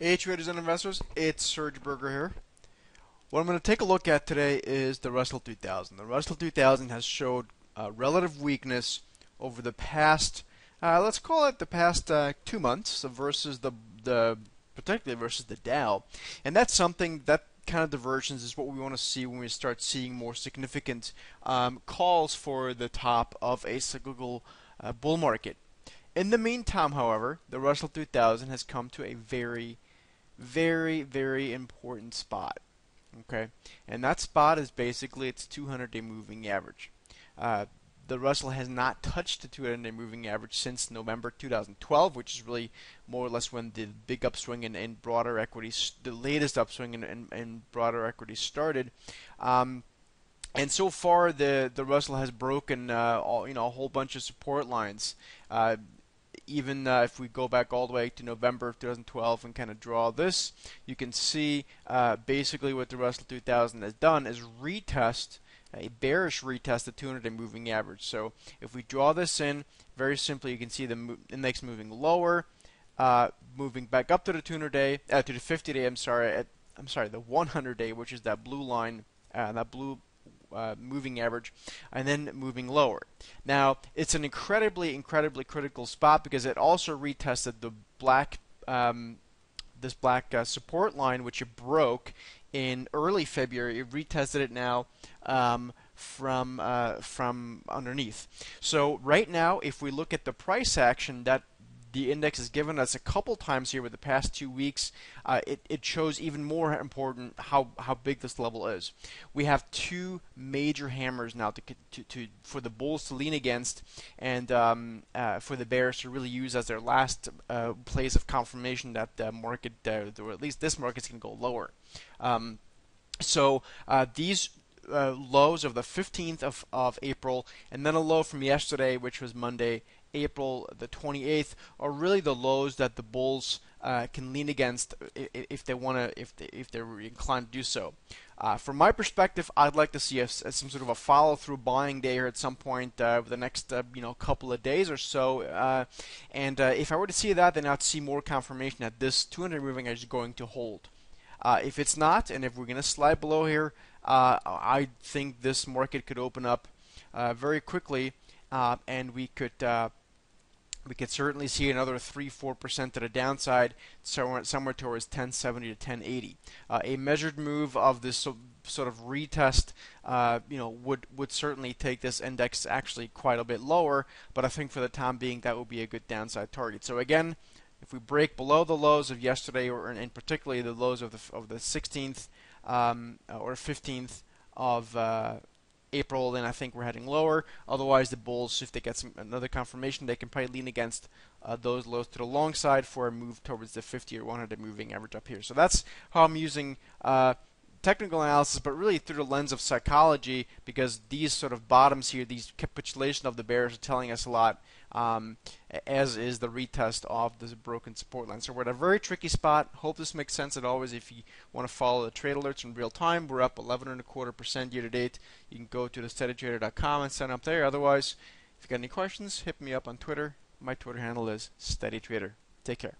Hey traders and investors, it's Serge Berger here. What I'm going to take a look at today is the Russell 2000. The Russell 2000 has showed relative weakness over the past, let's call it the past 2 months versus the particularly versus the Dow, and that's something that kind of divergence is what we want to see when we start seeing more significant calls for the top of a cyclical bull market. In the meantime, however, the Russell 2000 has come to a very important spot. Okay, and that spot is basically its 200-day moving average. The Russell has not touched the 200-day moving average since November 2012, which is really more or less when the big upswing in broader equities, the latest upswing in broader equities started. And so far, the Russell has broken a whole bunch of support lines. Even if we go back all the way to November of 2012 and kind of draw this, you can see basically what the Russell 2000 has done is retest, a bearish retest, the 200-day moving average. So if we draw this in, very simply, you can see the index moving lower, moving back up to the 200-day, to the 50-day. I'm sorry, the 100-day, which is that blue line, that blue moving average, and then moving lower. Now, it's an incredibly critical spot because it also retested the black, this black support line, which it broke in early February. It retested it now from underneath. So right now, if we look at the price action that the index has given us a couple times here with the past 2 weeks, it shows even more important how big this level is. We have two major hammers now for the bulls to lean against, and for the bears to really use as their last place of confirmation that the market, or at least this market's going to go lower. So these lows of the 15th of April, and then a low from yesterday, which was Monday, April the 28th, are really the lows that the bulls can lean against if they want to, if they're inclined to do so. From my perspective, I'd like to see some sort of a follow-through buying day here at some point over the next couple of days or so. And if I were to see that, then I'd see more confirmation that this 200 moving is going to hold. If it's not, and if we're going to slide below here, I think this market could open up very quickly, and we could certainly see another 3-4% to the downside, somewhere towards 1070 to 1080. A measured move of this sort of retest, would certainly take this index actually quite a bit lower. But I think for the time being, that would be a good downside target. So again, if we break below the lows of yesterday, or in particularly the lows of the 16th or 15th of April, then I think we're heading lower. Otherwise, the bulls, if they get another confirmation, they can probably lean against those lows to the long side for a move towards the 50 or 100 moving average up here. So that's how I'm using technical analysis, but really through the lens of psychology, because these sort of bottoms here, these capitulation of the bears, are telling us a lot, as is the retest of this broken support line. So we're at a very tricky spot. Hope this makes sense. As always, if you want to follow the trade alerts in real time, we're up 11.25% year to date. You can go to thesteadytrader.com and sign up there. Otherwise, if you got any questions, hit me up on Twitter. My Twitter handle is SteadyTrader. Take care.